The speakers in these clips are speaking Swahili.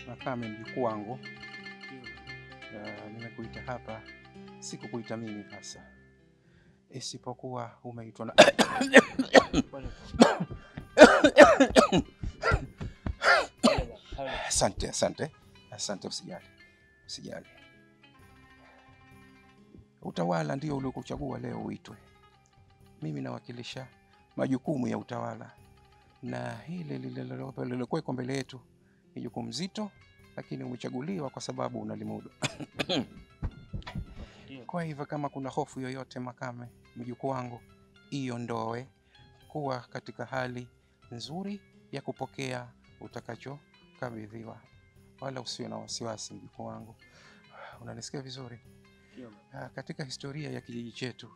Makame mjukuu wangu, nimekuita hapa, sikukuita mimi hasa, isipokuwa umeitwa na Asante, usijali. Utawala ndio uliokuchagua leo uitwe. Mimi nawakilisha majukumu ya utawala, na hili lililokuwa mbele yetu ni jukumu zito, lakini umechaguliwa kwa sababu unalimudu. Kwa hivyo kama kuna hofu yoyote Makame mjukuu wangu, iondoe, kuwa katika hali nzuri ya kupokea utakachokabidhiwa, wala usiwe na wasiwasi mjukuu wangu. Unanisikia vizuri? Katika historia ya kijiji chetu,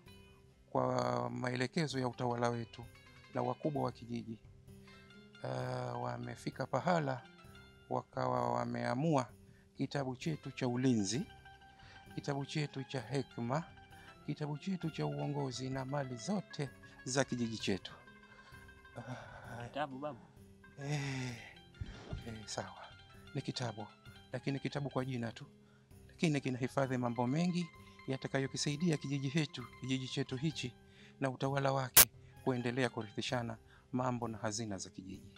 kwa maelekezo ya utawala wetu na wakubwa wa kijiji, wamefika pahala wakawa wameamua kitabu chetu cha ulinzi, kitabu chetu cha hekima, kitabu chetu cha uongozi na mali zote za kijiji chetu. Kitabu babu? Sawa, ni kitabu, lakini kitabu kwa jina tu, lakini kinahifadhi mambo mengi yatakayokisaidia kijiji chetu hichi na utawala wake kuendelea kurithishana mambo na hazina za kijiji.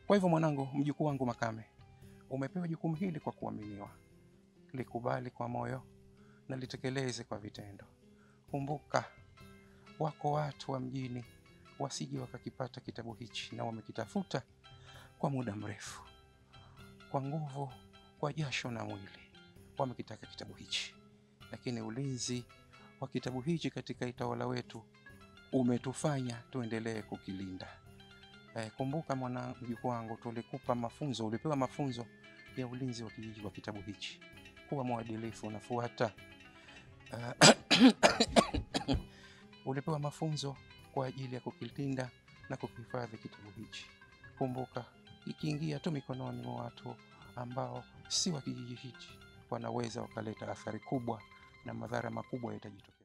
Kwa hivyo mwanangu, mjukuu wangu Makame, umepewa jukumu hili kwa kuaminiwa. Likubali kwa moyo na litekeleze kwa vitendo. Kumbuka, wako watu wa mjini wasije wakakipata kitabu hichi, na wamekitafuta kwa muda mrefu, kwa nguvu, kwa jasho na mwili, wamekitaka kitabu hichi. Lakini ulinzi wa kitabu hichi katika utawala wetu umetufanya tuendelee kukilinda. Kumbuka mwana mjukuu wangu, ulipewa mafunzo ya ulinzi wa kijiji wa kitabu hichi. Kuwa mwadilifu, unafuata. Ulipewa mafunzo kwa ajili ya kukilinda na kuhifadhi kitabu hichi. Kumbuka, ikiingia tu mikononi mwa watu ambao si wa kijiji hichi, wanaweza wakaleta athari kubwa na madhara makubwa yatajitokea.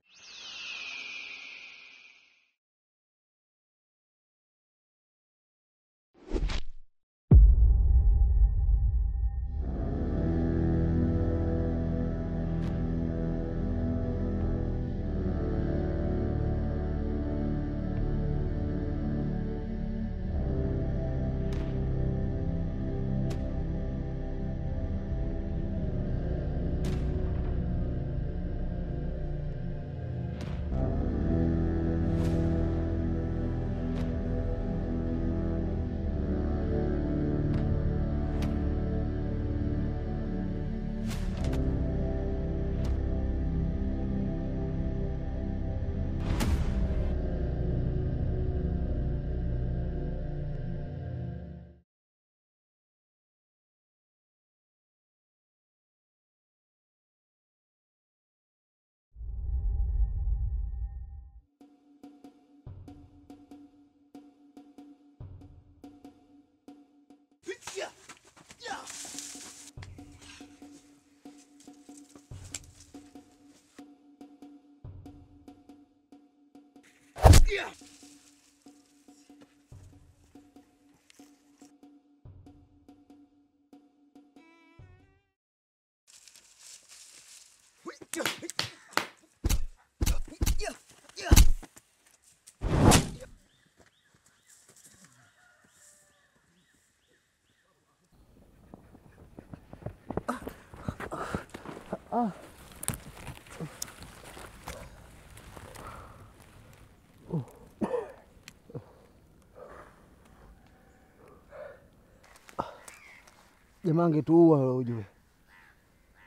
Jamaa angetuua ujue.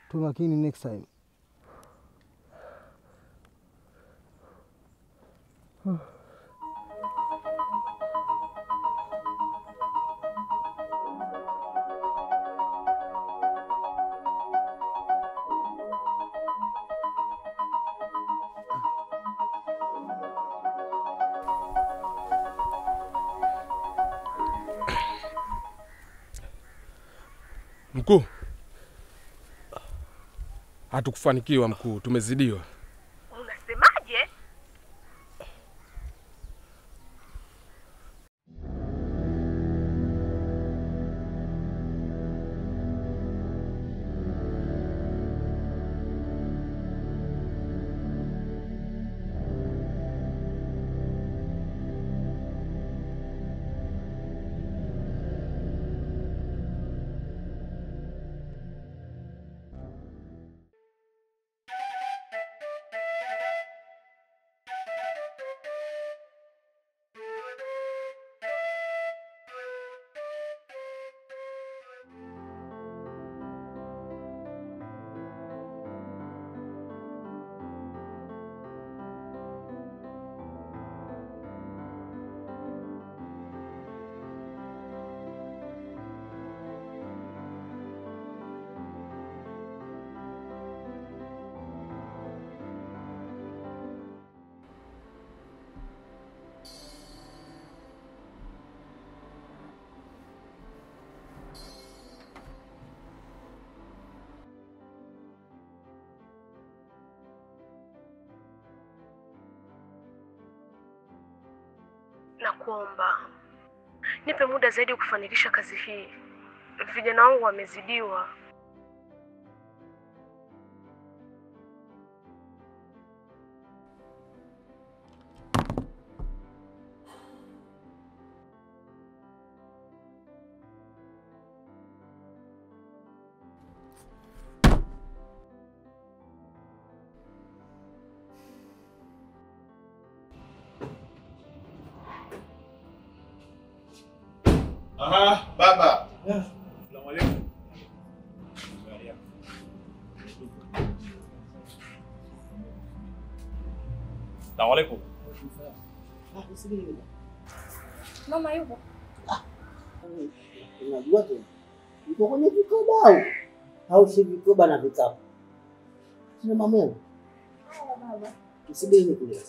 Tu makini next time. Mkuu, hatukufanikiwa mkuu, tumezidiwa. Unasemaje? nakuomba nipe muda zaidi kufanikisha kazi hii. Vijana wangu wamezidiwa. Aha, baba. Assalamu alaykum. Assalamu alaykum. Mama yupo? Unajua tu. Uko kwenye vikoba au si vikoba na vikapu? Sina mameo. Baba. Usibeni kule.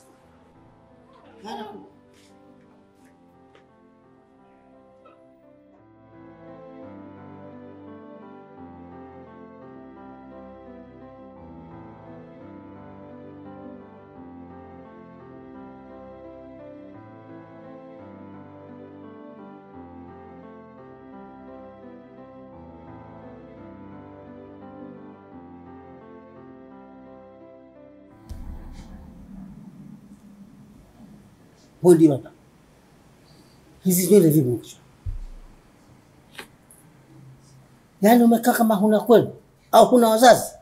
Bodi baba. Hizi nywele vipi mkichwa? Yaani umekaa kama huna kweli au huna wazazi?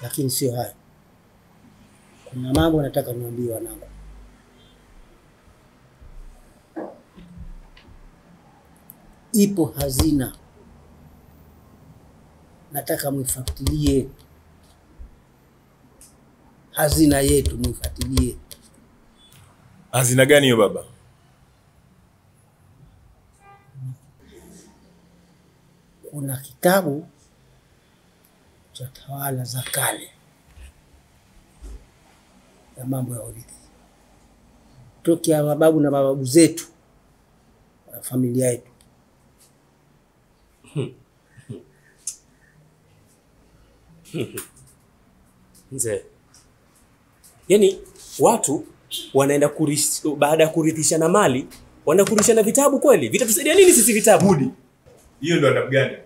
Lakini sio hayo. Kuna mambo nataka niwaambie wanangu. Ipo hazina. Nataka muifuatilie. Hazina yetu muifuatilie. Hazina gani hiyo baba? Kuna kitabu cha tawala za kale ya mambo ya urithi. Tokea mababu na mababu zetu na familia yetu. Mzee. Yaani watu wanaenda baada ya kurithishana mali, wanaenda kurithishana vitabu kweli? Vitatusaidia nini sisi vitabu? Budi. Hiyo ndo adabu gani?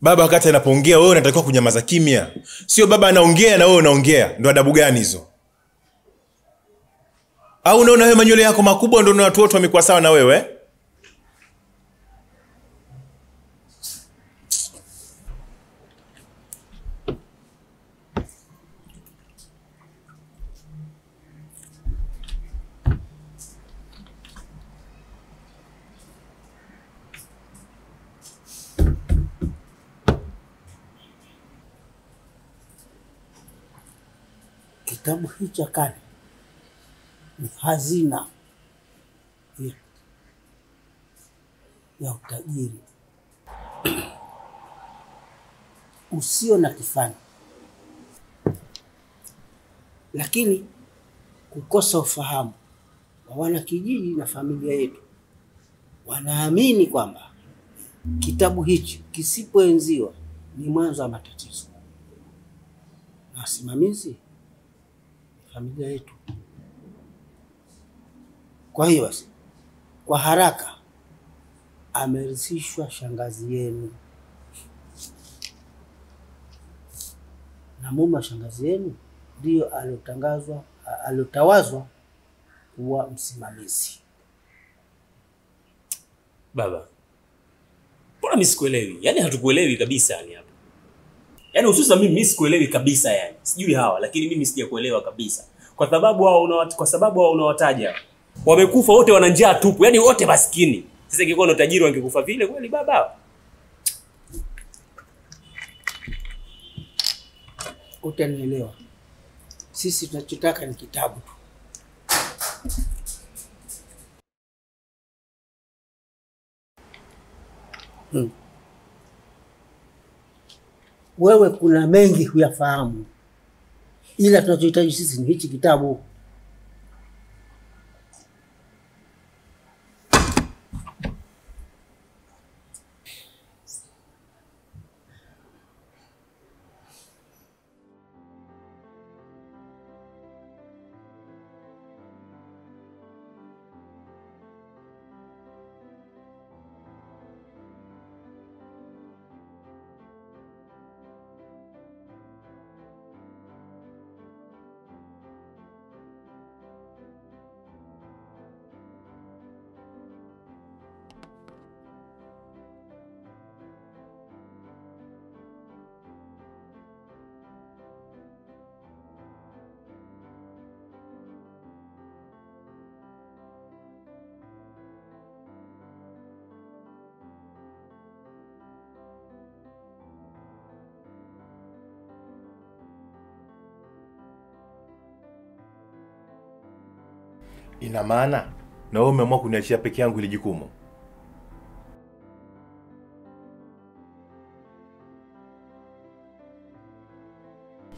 Baba wakati anapoongea wewe unatakiwa kunyamaza kimya. Sio baba anaongea na wewe unaongea. Ndo adabu gani hizo? Au unaona wewe manywele yako makubwa ndio watu wote wamekuwa sawa na wewe? Kitabu hicho cha kale ni hazina ya utajiri usio na kifani. Lakini kukosa ufahamu wa wana kijiji na familia yetu wanaamini kwamba kitabu hichi kisipoenziwa ni mwanzo wa matatizo. Na wasimamizi familia yetu. Kwa hiyo basi, kwa haraka amerithishwa shangazi yenu. Na mume wa shangazi yenu ndio alotawazwa kuwa msimamizi. Baba. Mbona mimi sikuelewi? Yaani hatukuelewi kabisa yani hapa. Yaani hususan mimi sikuelewi kabisa yani. Sijui hawa lakini mimi sijakuelewa kabisa. Kwa sababu wao unawataja. Wamekufa wote wana njaa tupu. Yaani wote maskini. Sasa ingekuwa na utajiri wangekufa vile kweli baba? Utanielewa. Sisi tunachotaka ni kitabu tu. Wewe kuna mengi huyafahamu. Ila tunachohitaji sisi ni hichi kitabu. Ina maana na wewe umeamua kuniachia peke yangu ile jukumu?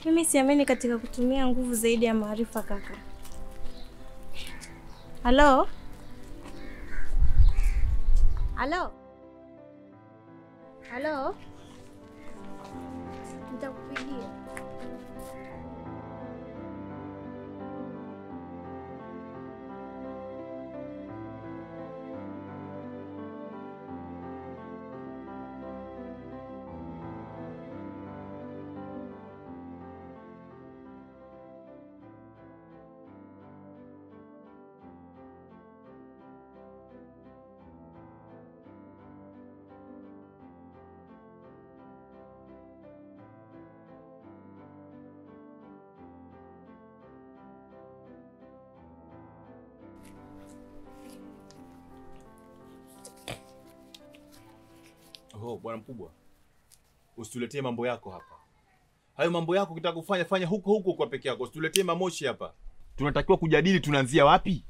Mimi siamini katika kutumia nguvu zaidi ya maarifa kaka. Halo? Halo? Halo? Nitakupigia. Oh, bwana mkubwa. Usituletee mambo yako hapa. Hayo mambo yako ukitaka kufanya fanya huko kwa peke yako. Usituletee mamoshi hapa. Tunatakiwa kujadili tunaanzia wapi?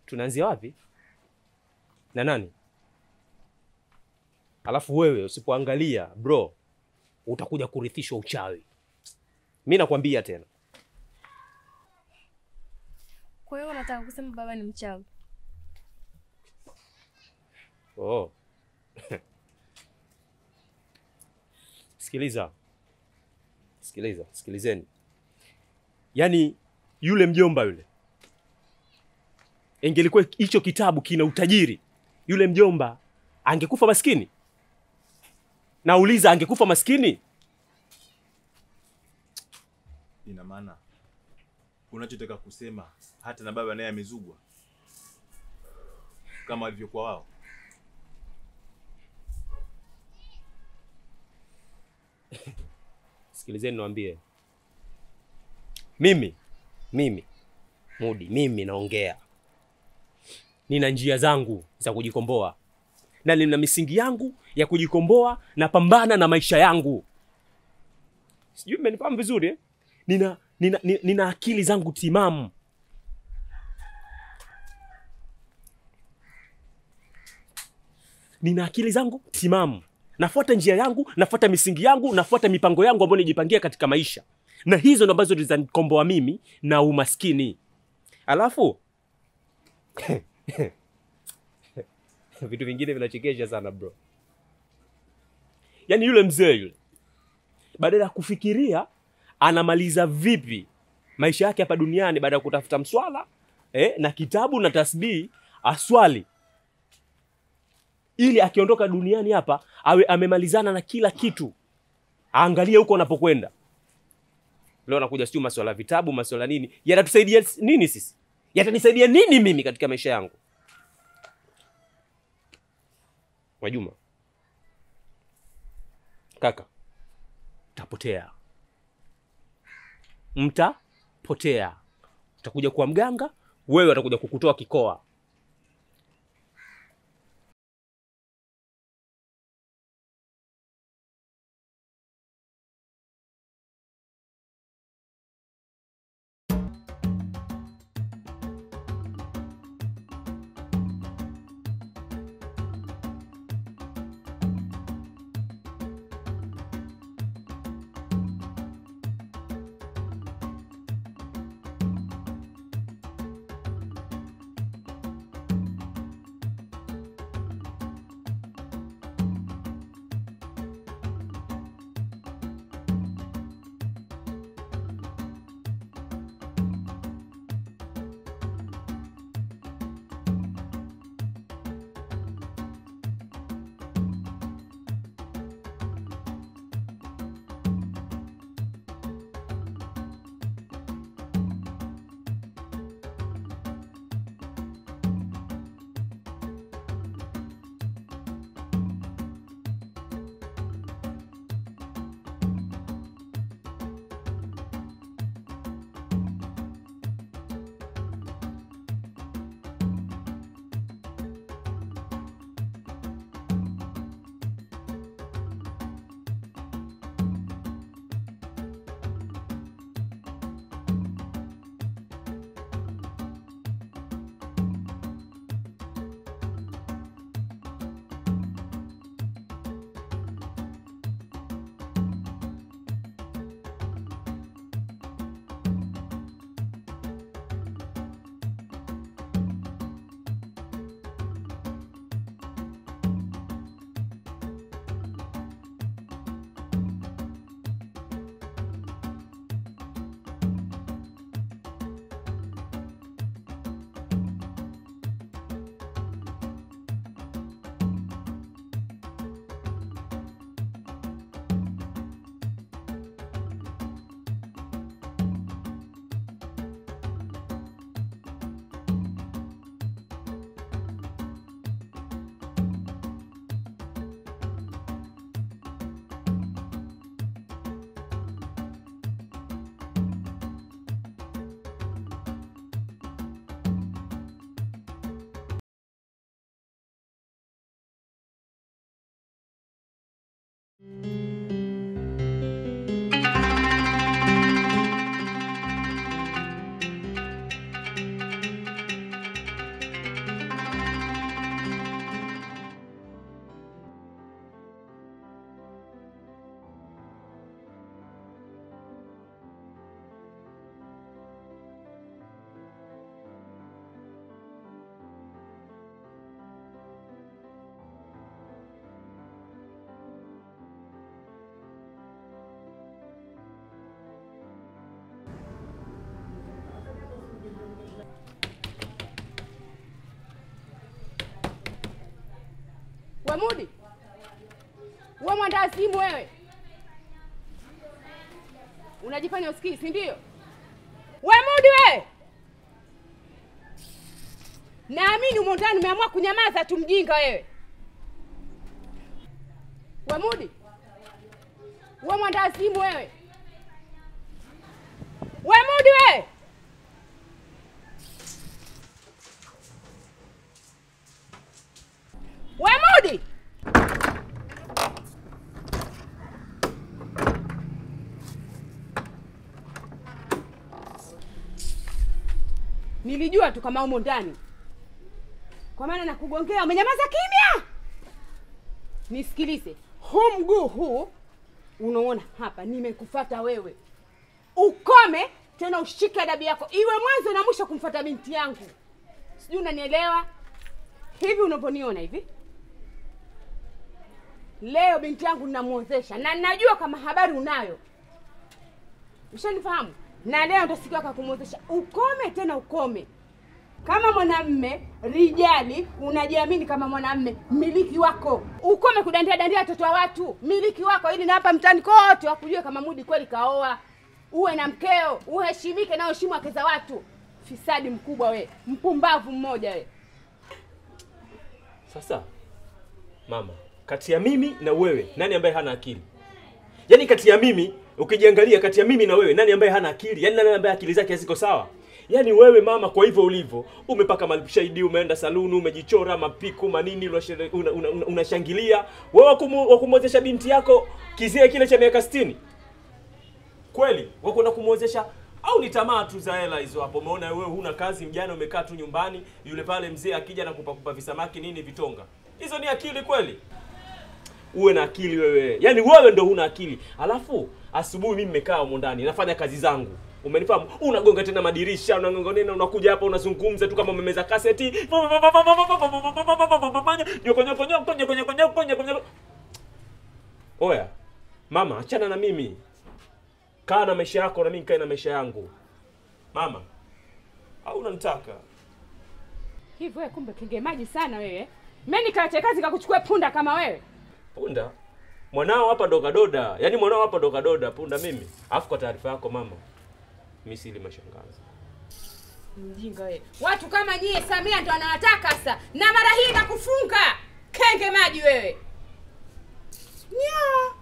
Tunaanzia wapi? Na nani? Alafu wewe usipoangalia bro, utakuja kurithishwa uchawi. Mimi nakwambia tena. Kwa hiyo unataka kusema baba ni mchawi? Oh. Sikilizeni. Yaani yule mjomba yule, ingelikuwa hicho kitabu kina utajiri, yule mjomba angekufa maskini? Nauliza, angekufa maskini? Ina maana unachotaka kusema hata na baba naye amezugwa kama walivyokuwa wao? Sikilizeni niwaambie. Mimi Mudi, mimi naongea. Nina njia zangu za kujikomboa. Na nina misingi yangu ya kujikomboa na pambana na maisha yangu. Sijui mmenifahamu vizuri eh? Nina akili zangu timamu. Nafuata njia yangu, nafuata misingi yangu, nafuata mipango yangu ambayo nijipangia katika maisha. Na hizo ndo ambazo zitanikomboa mimi na umaskini. Alafu vitu vingine vinachekesha sana bro. Yaani yule mzee yule, badala ya kufikiria anamaliza vipi maisha yake hapa duniani baada ya kutafuta mswala na kitabu na tasbihi, aswali ili akiondoka duniani hapa awe amemalizana na kila kitu, aangalie huko anapokwenda. Leo nakuja sio masuala vitabu, masuala nini? Yatatusaidia nini sisi? Yatanisaidia nini mimi katika maisha yangu? Mwajuma kaka, mtapotea. Utakuja kuwa mganga, wewe atakuja kukutoa kikoa. We Mudi. Wewe mwandaa simu wewe. Unajifanya usikii, si ndio? We Mudi wewe. Naamini umo ndani umeamua kunyamaza tu mjinga wewe. We Mudi. Wewe mwandaa simu wewe. We Mudi wewe. We Mudi. Nilijua tu kama umo ndani. Kwa maana nakugongea umenyamaza kimya. Nisikilize. Huu mguu huu unaona hapa nimekufuata wewe. Ukome tena ushike adabu yako. Iwe mwanzo na mwisho kumfuata binti yangu. Sijui unanielewa? Hivi unaponiona hivi? Leo binti yangu ninamuozesha na ninajua kama habari unayo. Ushanifahamu? Na leo ndo siku yako kumuozesha. Ukome tena ukome. Kama mwanamme rijali unajiamini kama mwanamme miliki wako. Ukome kudandia watoto wa watu. Miliki wako ili na hapa mtani kote wakujue kama Mudi kweli kaoa. Uwe na mkeo, uheshimike na uheshimu wake za watu. Fisadi mkubwa we, mpumbavu mmoja we. Sasa mama, kati ya mimi na wewe nani ambaye hana akili? Yaani kati ya mimi, ukijiangalia kati ya mimi na wewe nani ambaye hana akili? Yaani nani ambaye akili zake haziko sawa? Yaani wewe mama, kwa hivyo ulivyo, umepaka malipshahidi, umeenda saluni, umejichora mapiko manini, unashangilia, wewe wakumwozesha binti yako kizee kile cha miaka 60. Kweli, wako na kumwozesha au ni tamaa tu za hela hizo hapo? Umeona wewe huna kazi, mjana umekaa tu nyumbani, yule pale mzee akija na kupakupa visamaki nini vitonga. Hizo ni akili kweli? Uwe na akili wewe. Yaani wewe ndo huna akili. Alafu asubuhi mimi nimekaa huko ndani nafanya kazi zangu. Umenifahamu? Unagonga tena madirisha, unagonga nena, unakuja hapa unazungumza tu kama umemeza kaseti. Oya. Mama, achana na mimi. Kaa na maisha yako na mimi nikae na maisha yangu. Mama, au unanitaka? Hivi wewe kumbe kenge maji sana wewe. Mimi nikaacha kazi kakuchukua punda kama wewe. Punda? Mwanao hapa doga doda. Yaani mwanao hapa doga doda, punda mimi. Alafu kwa taarifa yako mama, mimi si ile mashangazi. Mjinga wewe. Watu kama nyie Samia ndo anawataka sasa. Na mara hii nakufunga. Kenge maji wewe. Nya.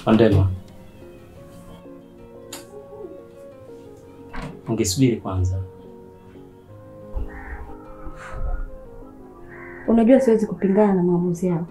Andema, ungesubiri kwanza. Unajua siwezi kupingana na maamuzi yao.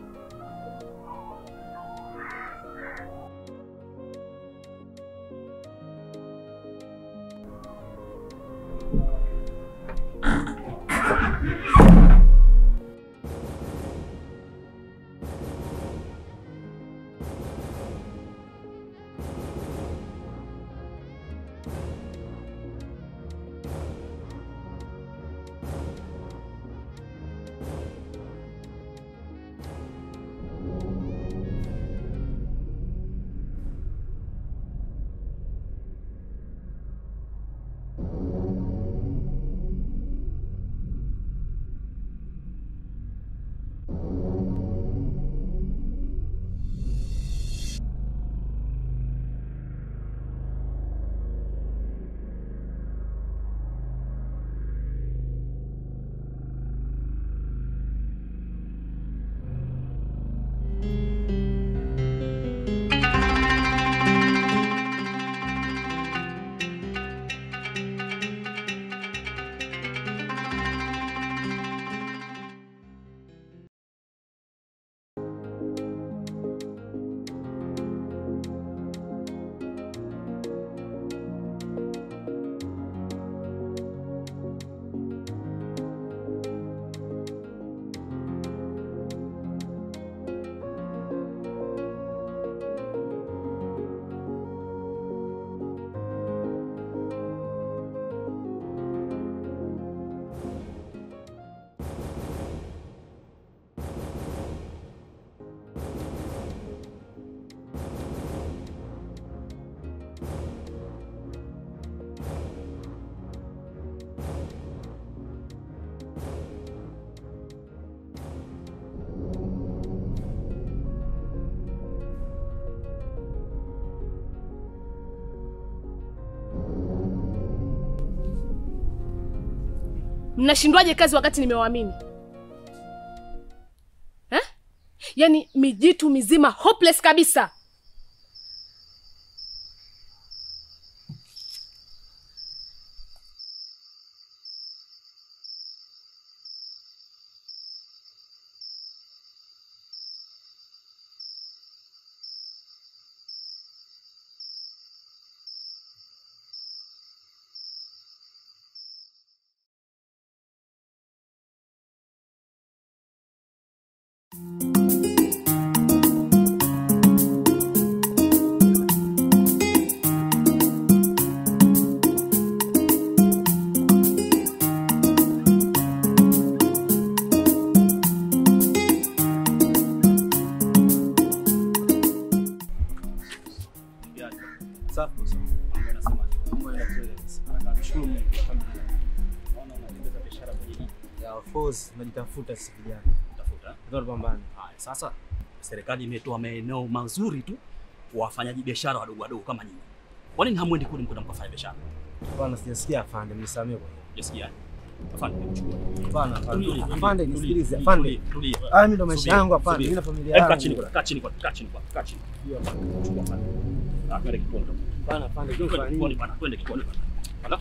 Mnashindwaje kazi wakati nimewaamini? Yaani mijitu mizima hopeless kabisa. Najitafuta sisi vijana. Tafuta. Ndio pambana. Haya, sasa serikali imetoa maeneo mazuri tu wafanyaji biashara wadogo wadogo kama nyinyi. Kwa nini hamwendi kule mkwenda mkafanya biashara? Bwana sijasikia afande, mnisamee kwa hiyo. Sijasikia. Afande mchukue. Bwana afande nisikilize afande. Mimi ndo maisha yangu afande, mimi na familia yangu. Kaa chini kwa, kaa chini kwa, kaa chini kwa, kaa chini. Hiyo afande. Chukua afande. Twende kiponi. Bwana afande, twende kiponi bwana, twende kiponi bwana.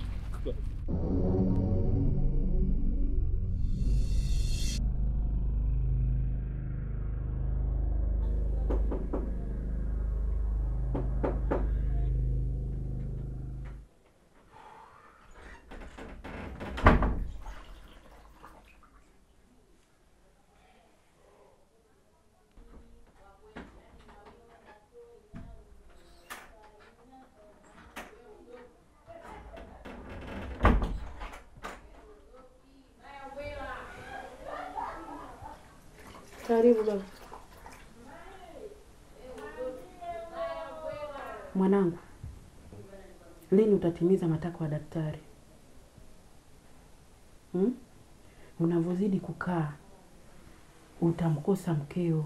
Karibu baba. Mwanangu, lini utatimiza matakwa ya daktari? Unavyozidi kukaa utamkosa mkeo.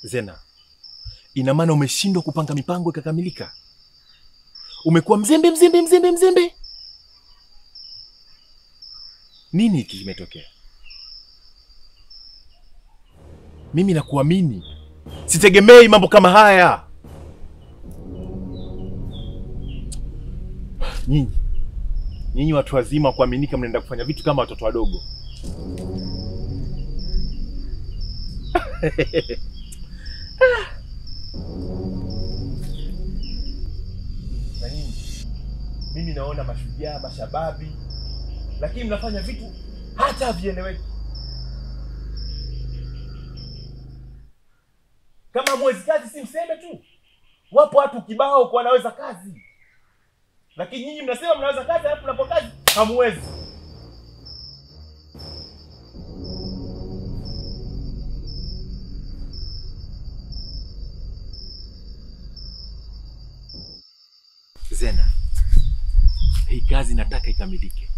Zena, ina maana umeshindwa kupanga mipango ikakamilika? Umekuwa mzembe. Nini hiki kimetokea? Mimi nakuamini. Sitegemei mambo kama haya. Nyinyi watu wazima kuaminika mnaenda kufanya vitu kama watoto wadogo. Na nyinyi, mimi naona mashujaa, mashababi, lakini mnafanya vitu hata havieleweki. Kama mwezi kazi si mseme tu. Wapo watu kibao kwa wanaweza kazi. Lakini nyinyi mnasema mnaweza kazi, halafu mnapo kazi hamwezi. Zena, hii kazi nataka ikamilike.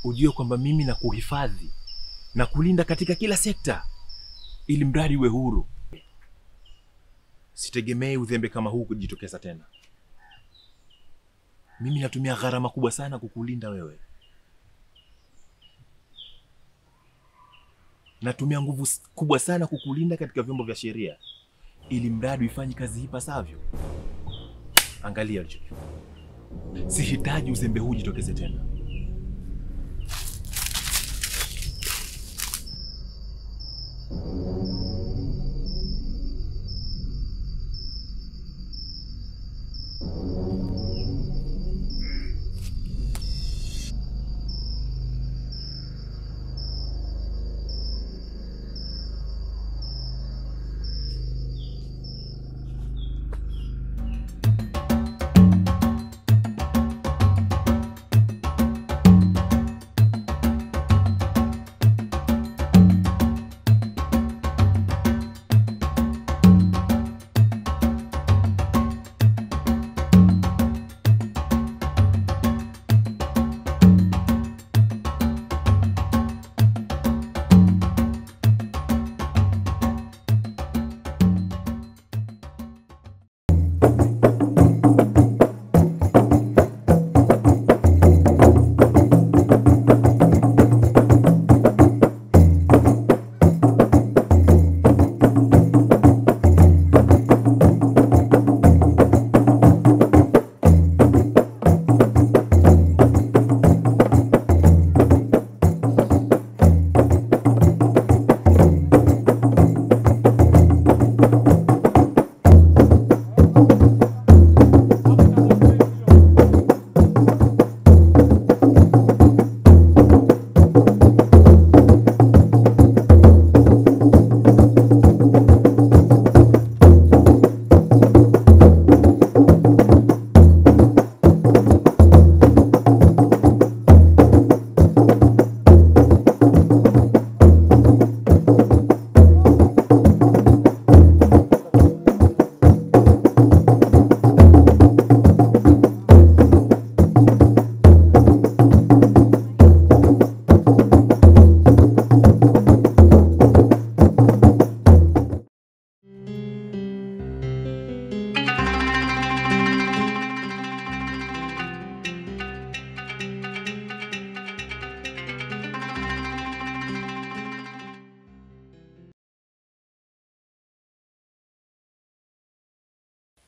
Ujue kwamba mimi na kuhifadhi na kulinda katika kila sekta, ili mradi uwe huru. Sitegemei udhembe kama huu kujitokeza tena. Mimi natumia gharama kubwa sana kukulinda wewe. Natumia nguvu kubwa sana kukulinda katika vyombo vya sheria, ili mradi uifanye kazi ipasavyo. Angalia hicho. Sihitaji uzembe huu jitokeze tena.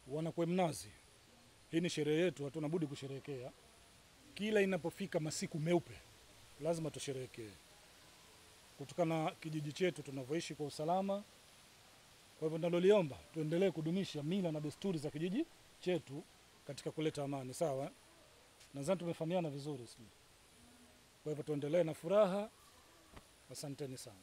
Wanakwe Mnazi, hii ni sherehe yetu, hatuna budi kusherehekea. Kila inapofika masiku meupe lazima tusherehekee, kutokana na kijiji chetu tunavyoishi kwa usalama. Kwa hivyo naloliomba tuendelee kudumisha mila na desturi za kijiji chetu katika kuleta amani, sawa? Nadhani tumefahamiana vizuri sisi. Kwa hivyo tuendelee na furaha. Asanteni sana.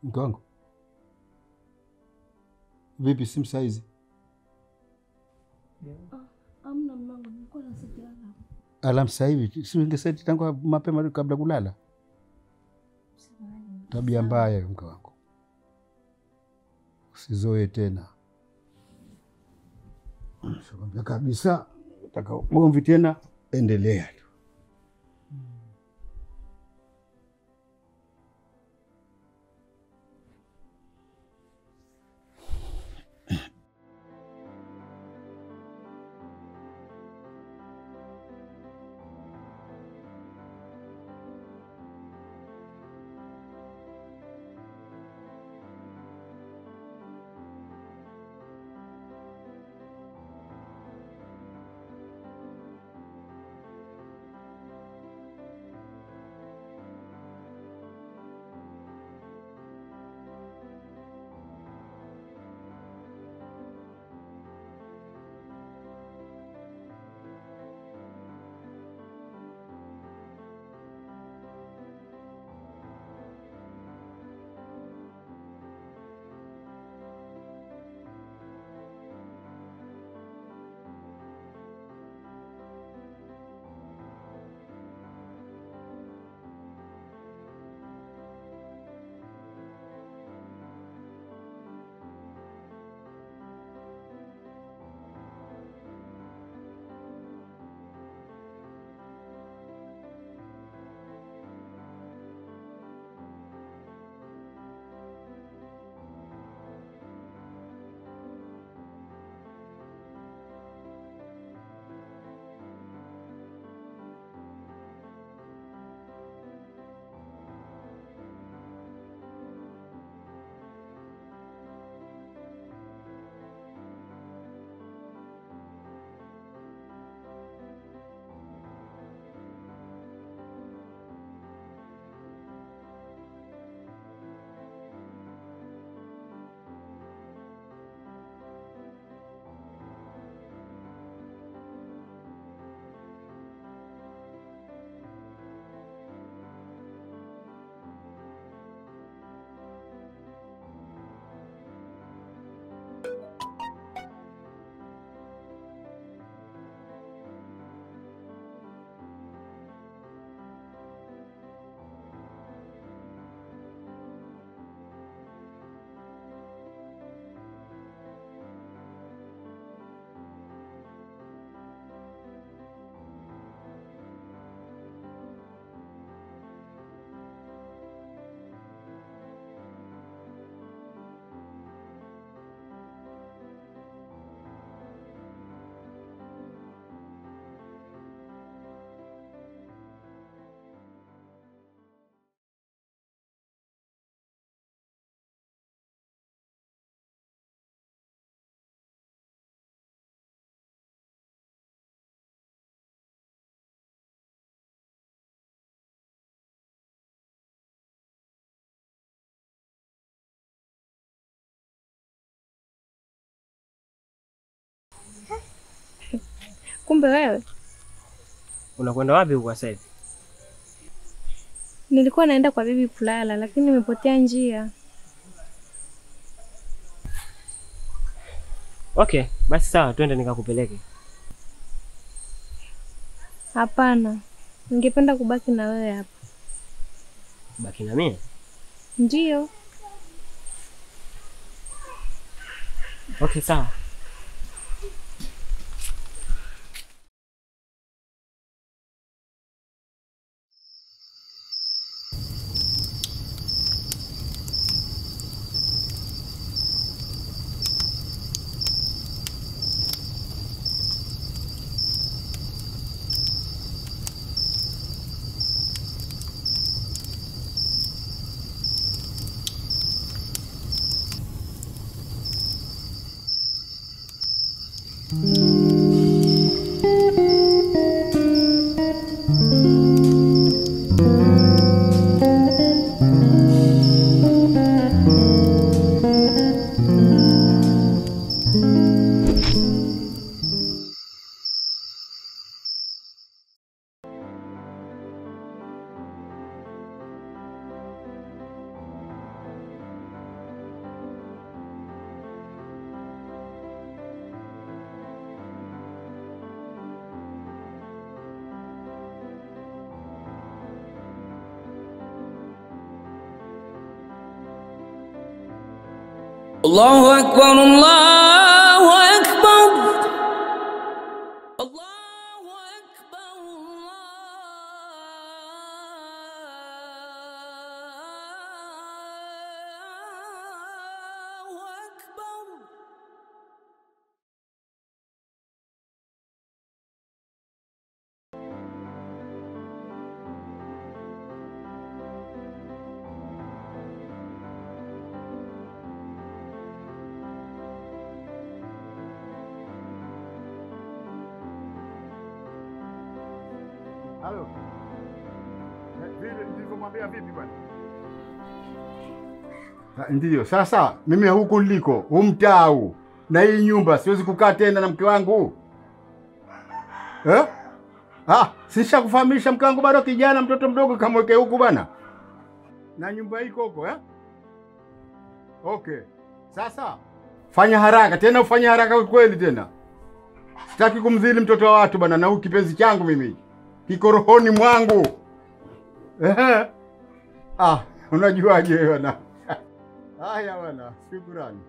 Mke wangu vipi, simu saizi? Amna mmangu, nilikuwa naseti alarm. Alarm sasa hivi? Si ungeseti tangu mapema kabla kulala? Tabia mbaya mke wangu, usizoe tena. Nakwambia kabisa, nataka ugomvi tena, endelea tu. Kumbe wewe Unakwenda wapi huko sasa hivi? nilikuwa naenda kwa bibi kulala, lakini nimepotea njia. Okay, basi sawa, twende nikakupeleke. Hapana, ningependa kubaki na wewe hapa. Baki na mimi? Ndio. Okay, sawa. Allahu akbar, Allahu akbar. Halo. Vile nilivyomwambia vipi bwana? Ndiyo, sasa mimi huku niliko, huu mtaa huu na hii nyumba siwezi kukaa tena na mke wangu. Sisha kufahamisha mke wangu bado kijana mtoto mdogo kamweke huku bwana. Na nyumba iko huko Okay. Sasa fanya haraka tena, ufanye haraka kweli tena. Sitaki kumdhili mtoto wa watu bwana, na huyu kipenzi changu mimi. Kiko rohoni mwangu. Unajuaje wewe bwana? Haya bwana, shukrani.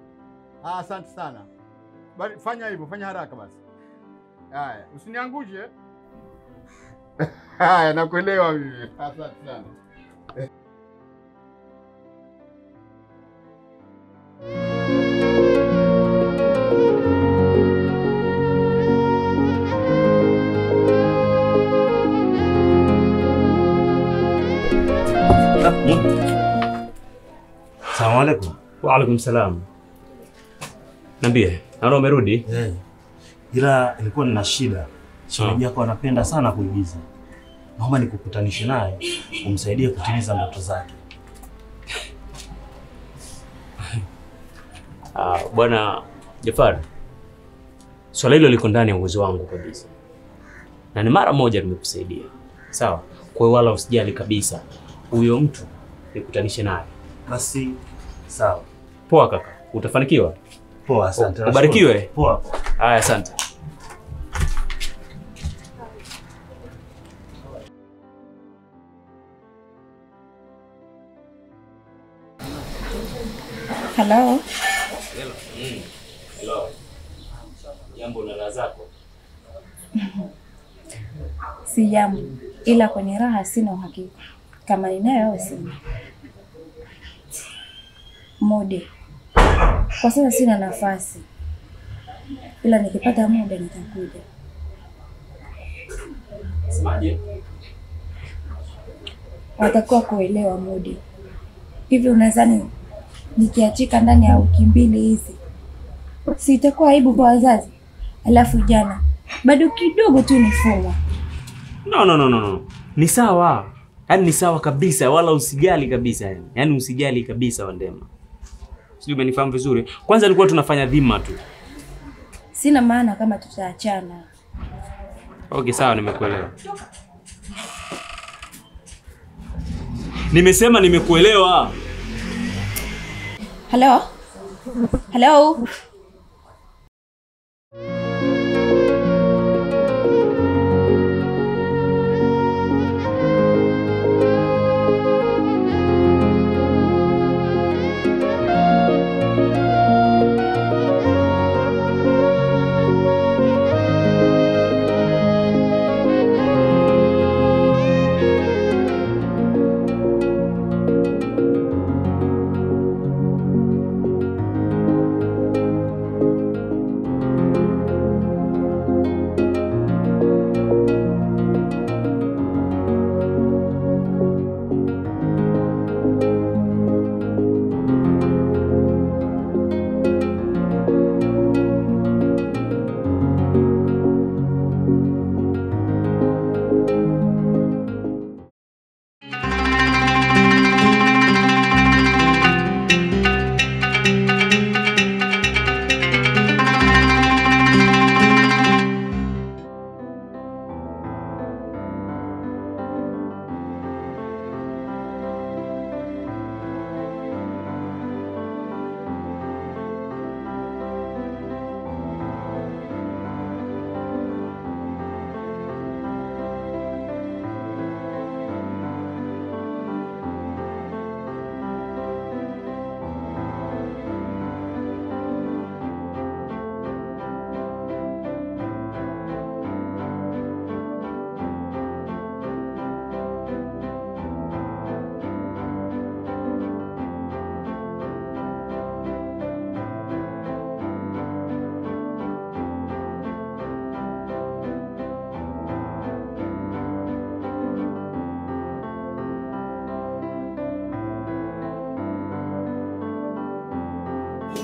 Asante sana. Bali fanya hivyo, fanya haraka basi. Haya, usiniangushe. Haya, nakuelewa mimi. Asante sana. Assalamu alaikum. Wa alaikum salam. Niambie, naona umerudi? Ila nilikuwa nina shida. Shemeji yako anapenda sana kuigiza. Naomba nikukutanishe naye umsaidie kutimiza ndoto zake. Bwana Jafar, swala hilo liko ndani ya uwezo wangu kabisa. Na ni mara moja nimekusaidia. Sawa? Kwa hiyo wala usijali kabisa. Huyo mtu nikutanishe naye. Basi sawa. Poa kaka, utafanikiwa? Poa, asante. Ubarikiwe. Poa. Haya, asante. Hello. Hello. Jambo na raha zako? Si jambo, ila kwenye raha sina uhakika. Kama ninayo au sina. Mode. Kwa sasa sina nafasi. Ila nikipata muda nitakuja. Semaje? Watakuwa kuelewa Mode. Hivi unadhani nikiachika ndani ya wiki mbili hizi si itakuwa aibu kwa wazazi? Alafu jana bado kidogo tu nifungwa. No. Ni sawa. Yaani ni sawa kabisa, wala usijali kabisa yani. Yaani usijali kabisa Wandema. Sijui umenifahamu vizuri. Kwanza alikuwa tunafanya dhima tu. Sina maana kama tutaachana. Okay, sawa, nimekuelewa. Nimesema nimekuelewa. Hello? Hello?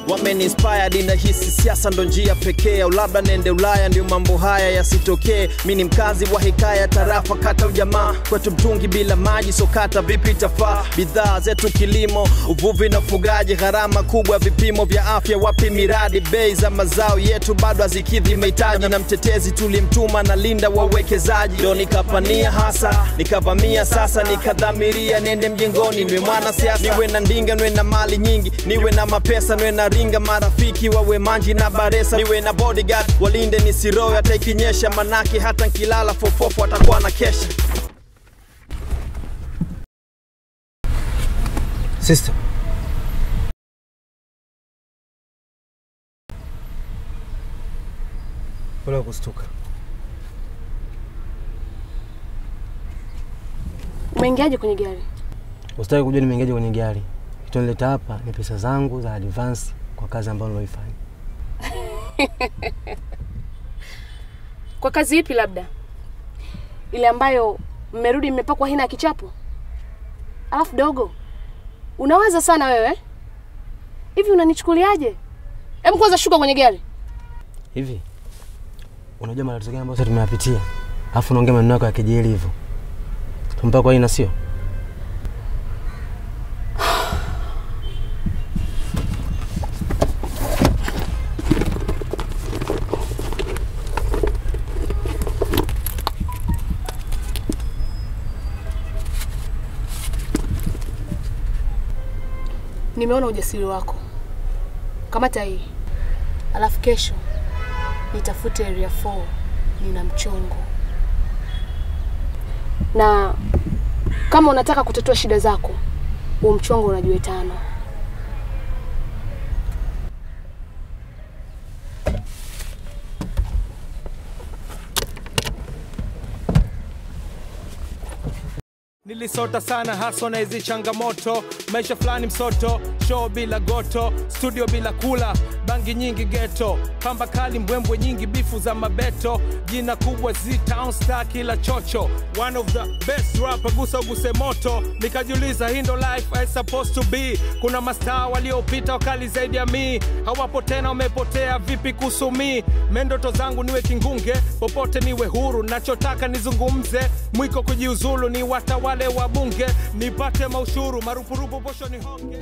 Wameni-inspired na hisi siasa ndo njia pekee, au labda nende Ulaya ndio mambo haya yasitokee. Mimi ni mkazi wa hikaya tarafa kata ujamaa, kwetu mtungi bila maji sokata vipi tafaa. Bidhaa zetu kilimo, uvuvi na ufugaji, gharama kubwa vipimo vya afya wapi miradi. Bei za mazao yetu bado hazikidhi mahitaji, na mtetezi tulimtuma na linda wawekezaji. Ndio nikapania hasa, nikavamia sasa, nikadhamiria nende mjengoni. Niwe mwana siasa, niwe na ndinga, niwe na mali nyingi, niwe na mapesa, niwe na ringa, marafiki wawe manji na baresa, niwe na bodyguard walinde nisiroe hata ikinyesha, manake hata nkilala fofofo atakuwa na kesha. Sister, wala kustuka. Umeingiaje kwenye gari? Usitaki kujua nimeingiaje kwenye gari. Kitonileta hapa ni pesa zangu za advance kwa kazi ambayo nilifanya. Kwa kazi ipi labda? Ile ambayo mmerudi mmepakwa hina kichapo? Alafu dogo, unawaza sana wewe? Hivi unanichukuliaje? Hebu kwanza shuka kwenye gari. Hivi unajua matatizo gani ambayo tumeyapitia? Alafu unaongea maneno yako ya kejeli hivyo. Tumpa kwa hii na sio? Nimeona ujasiri wako. Kamata hii. Alafu kesho nitafute area 4, nina mchongo. Na kama unataka kutatua shida zako, huo mchongo unajua 5. Nilisota sana haswa na hizi changamoto, maisha fulani msoto, show bila goto, studio bila kula, bangi nyingi ghetto, pamba kali mbwembwe nyingi, bifu za mabeto, jina kubwa Z-Town star kila chocho, one of the best rapper, gusa uguse moto. Nikajiuliza hii ndo life I supposed to be. Kuna mastaa waliopita wakali zaidi ya mi, hawapo tena wamepotea vipi kusumi. Mendoto zangu niwe kingunge, popote niwe huru, nachotaka nizungumze, mwiko kujiuzulu ni watawale wabunge, nipate maushuru, marupurupu posho ni honge.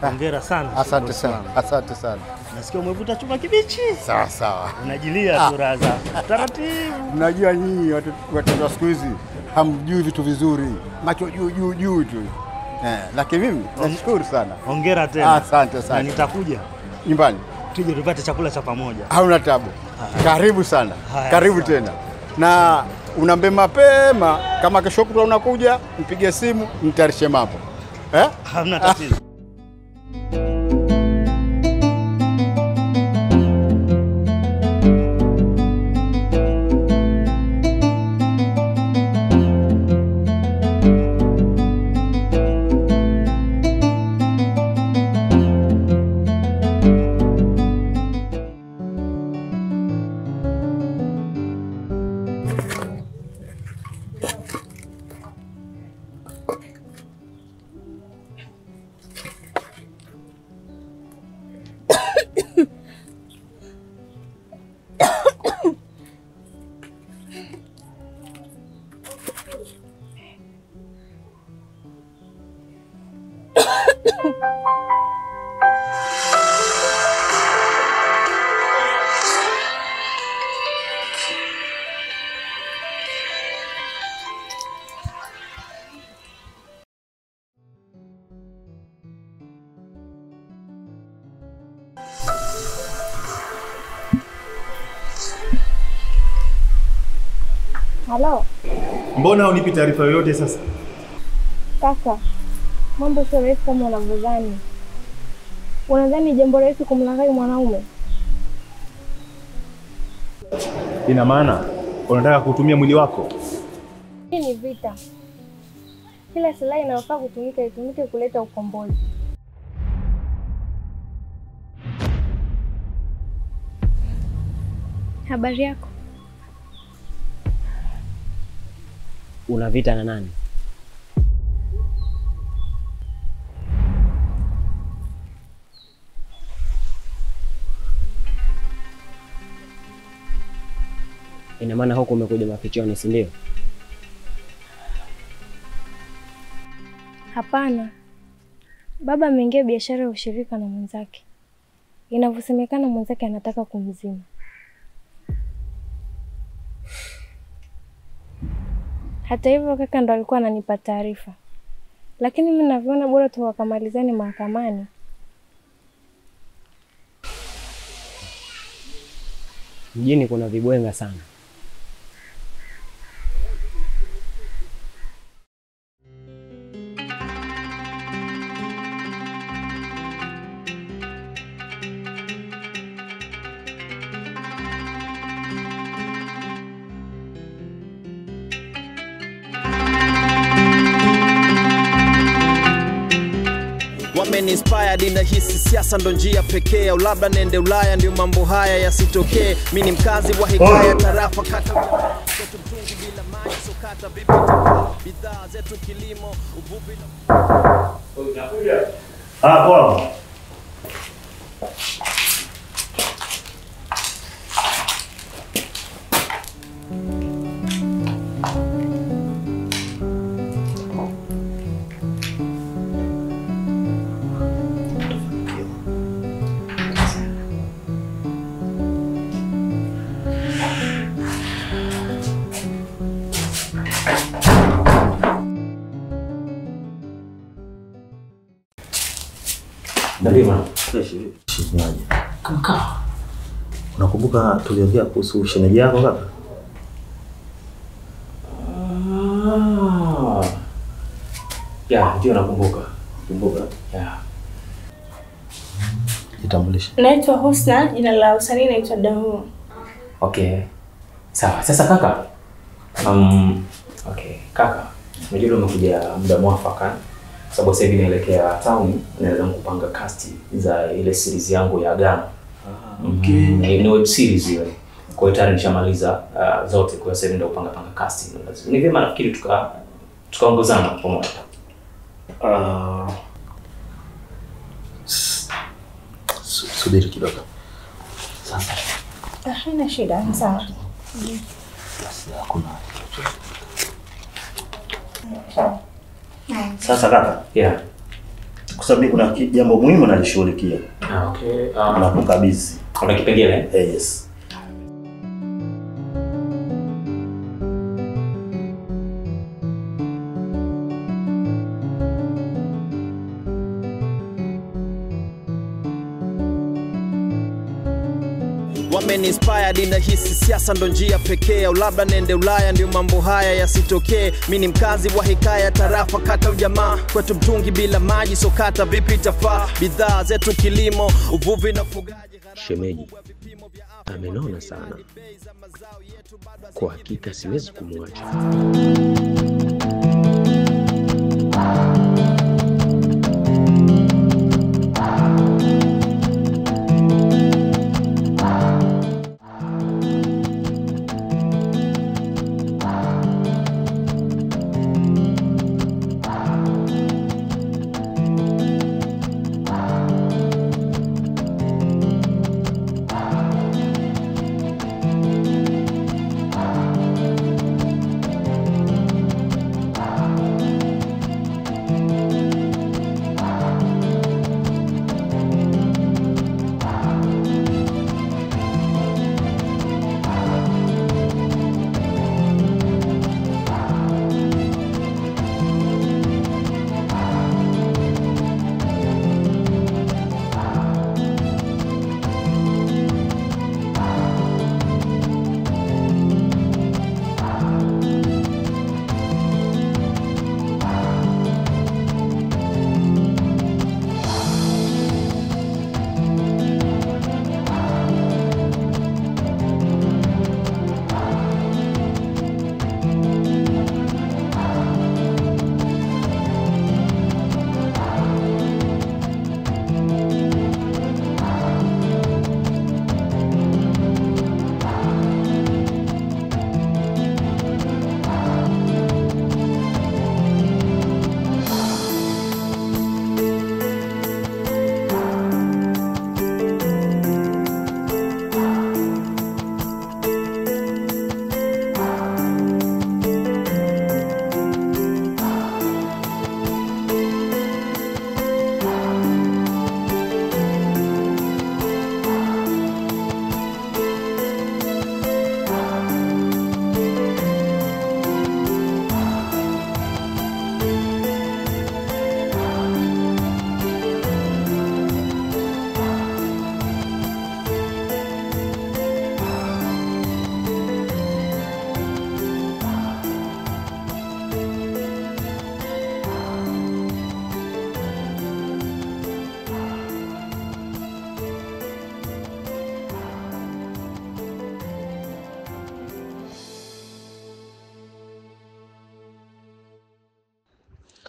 Hongera sana. Asante sana. Asante sana. Nasikia umevuta chuma kibichi. Sawa sawa. Unajilia tu raza. Taratibu. Mnajua nyinyi watu wa siku hizi hamjui vitu vizuri. Macho juu tu. Lakini mimi nashukuru sana. Hongera tena. Asante sana. Na nitakuja nyumbani. Tuje tupate chakula cha pamoja. Hauna tabu. Karibu sana. Karibu tena. Na unambe mapema kama kesho kutwa unakuja, mpige simu, nitarishe mambo. Hamna tatizo. Halo. Mbona unipi taarifa yoyote sasa? Kaka, mambo sio rahisi kama unavyodhani. Unadhani jambo rahisi kumlaghai mwanaume? Ina maana unataka kutumia mwili wako? Hii ni vita. Kila silaha inayofaa kutumika itumike kuleta ukombozi. Habari yako? Una vita na nani? Ina maana huko umekuja mafichoni, si ndio? Hapana. Baba ameingia biashara ya ushirika na mwenzake. Inavyosemekana mwenzake anataka kumzima. Hata hivyo kaka ndo alikuwa ananipa taarifa. Lakini mimi naviona bora tu wakamalizane mahakamani. Mjini kuna vibwenga sana. Inspired inahisi siasa ndo njia pekee, au labda nende Ulaya ndio mambo haya yasitokee. Mimi ni mkazi wa hikaya tarafa kata kwetu mtungi bila maji sokata vipi bidhaa zetu kilimo uvuvi Unakuja? Poa. Nalima. Shemeji. Kaka. Unakumbuka tuliongea kuhusu shemeji yako kaka? Ya, ndio nakumbuka. Kumbuka. Ya. Jitambulishe. Naitwa Husna, jina la usanii naitwa Dahu. Okay. Sawa. Sasa kaka. Okay. Kaka. Unajua umekuja muda mwafaka. Sababu sasa hivi naelekea town, naenda kupanga cast za ile series yangu ya Agano. Okay. Ni web series ile. Kwa hiyo tayari nishamaliza zote, kwa sasa hivi ndio kupanga cast. Ni vyema nafikiri tukaongozana pamoja. Subiri kidogo. Sasa. Haina shida, sawa. Hakuna. Sasa kaka, kwa sababu kuna jambo muhimu nalishughulikia. Okay. Nakukabidhi. Kuna kipengele? Yes. Wameni-inspired inahisi siasa ndo njia pekee, au labda nende Ulaya ndio mambo haya yasitokee. Mimi ni mkazi wa hikaya tarafa kata ujamaa, kwetu mtungi bila maji sokata vipi itafaa, bidhaa zetu kilimo uvuvi na fugaji. Shemeji amenona sana, kwa hakika siwezi kumwacha.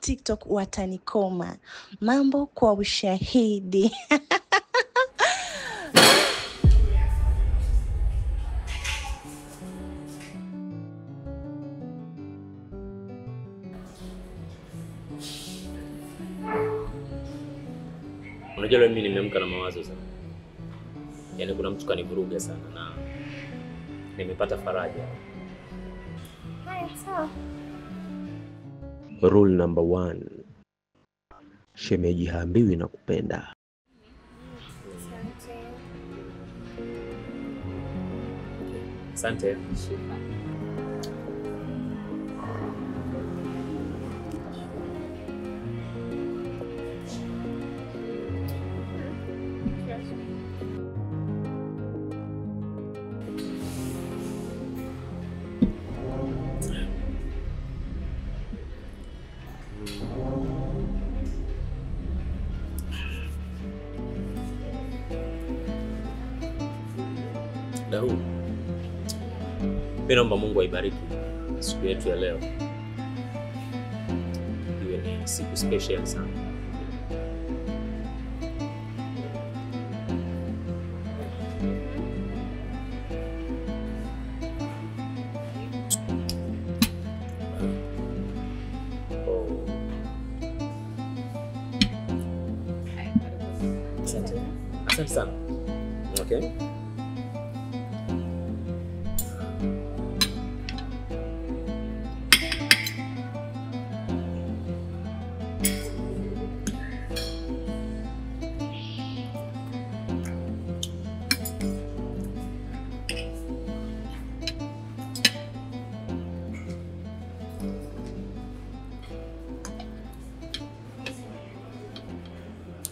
TikTok watanikoma. Mambo kwa ushahidi. Unajua leo mimi nimeamka na mawazo sana. Yaani kuna mtu kanivuruga sana na nimepata faraja. Haya, sawa. Rule number 1. Shemeji haambiwi na kupenda. Asante. Dahu. Naomba Mungu aibariki siku yetu ya leo. Iwe ni siku special sana. Asante sana. Okay.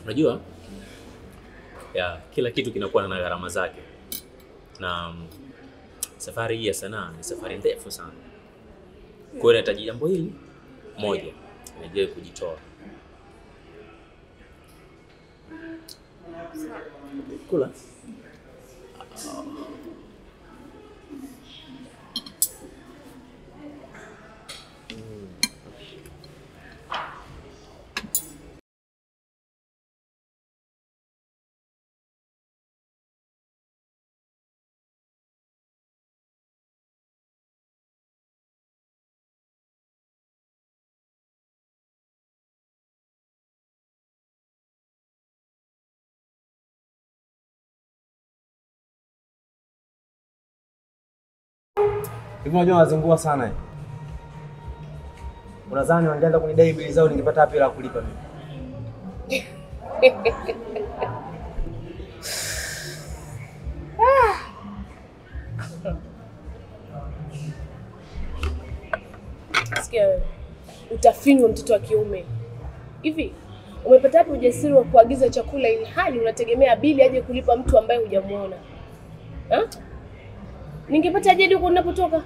Unajua? Ya, kila kitu kinakuwa na gharama zake. Na safari hii ya sanaa ni safari ndefu sana. Kwa hiyo nahitaji jambo hili moja, nije kujitoa. Kula. Hivi unajua wazingua sana hivi. Unadhani wangeanza kunidai bili zao ningepata wapi la kulipa mimi? Sikia wewe. Utafinywa mtoto wa kiume. Hivi umepata wapi ujasiri wa kuagiza chakula ili hali unategemea bili aje kulipa mtu ambaye hujamuona? Ningepata aje huko ninapotoka?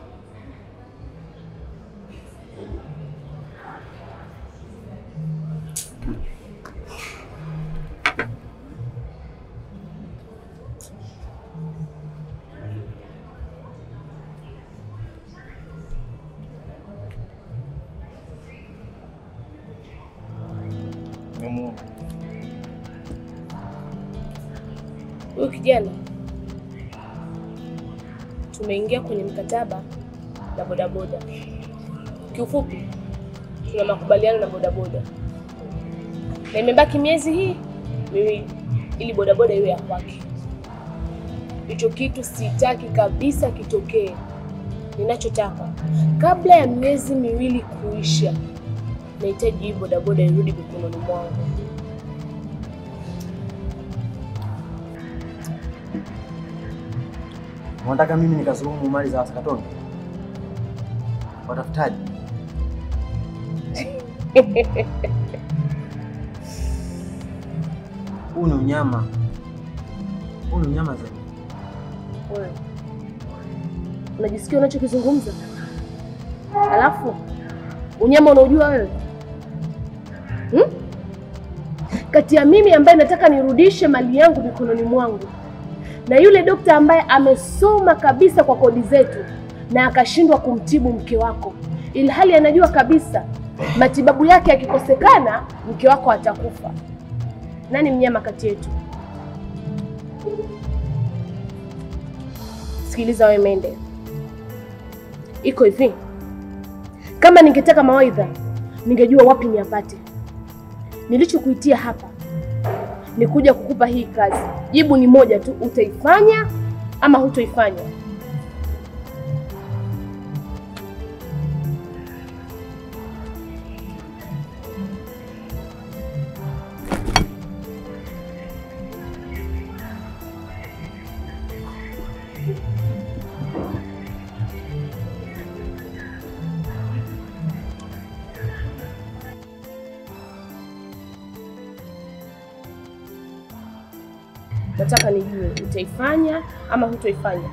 Huyu kijana tumeingia kwenye mkataba na bodaboda. Kiufupi tuna makubaliano na bodaboda. Na imebaki miezi hii miwili ili bodaboda iwe ya kwake. Hicho kitu sitaki kabisa kitokee. Ninachotaka kabla ya miezi miwili kuisha, nahitaji hii bodaboda irudi mikononi mwangu. Unataka mimi nikazulumu mali za Wasakatonge? Watafutaji. Huu ni unyama. Huu ni unyama zaidi. Wewe unajisikia unachokizungumza? Alafu unyama unaojua wewe? Kati ya mimi ambaye nataka nirudishe mali yangu mikononi mwangu na yule dokta ambaye amesoma kabisa kwa kodi zetu na akashindwa kumtibu mke wako, ili hali anajua kabisa matibabu yake yakikosekana mke wako atakufa. Nani mnyama kati yetu? Sikiliza wewe Mende. Iko hivi. Kama ningetaka mawaidha, ningejua wapi niapate. Nilichokuitia hapa ni kuja kukupa hii kazi. Jibu ni moja tu, utaifanya ama hutoifanya. Nataka nijue utaifanya ama hutoifanya.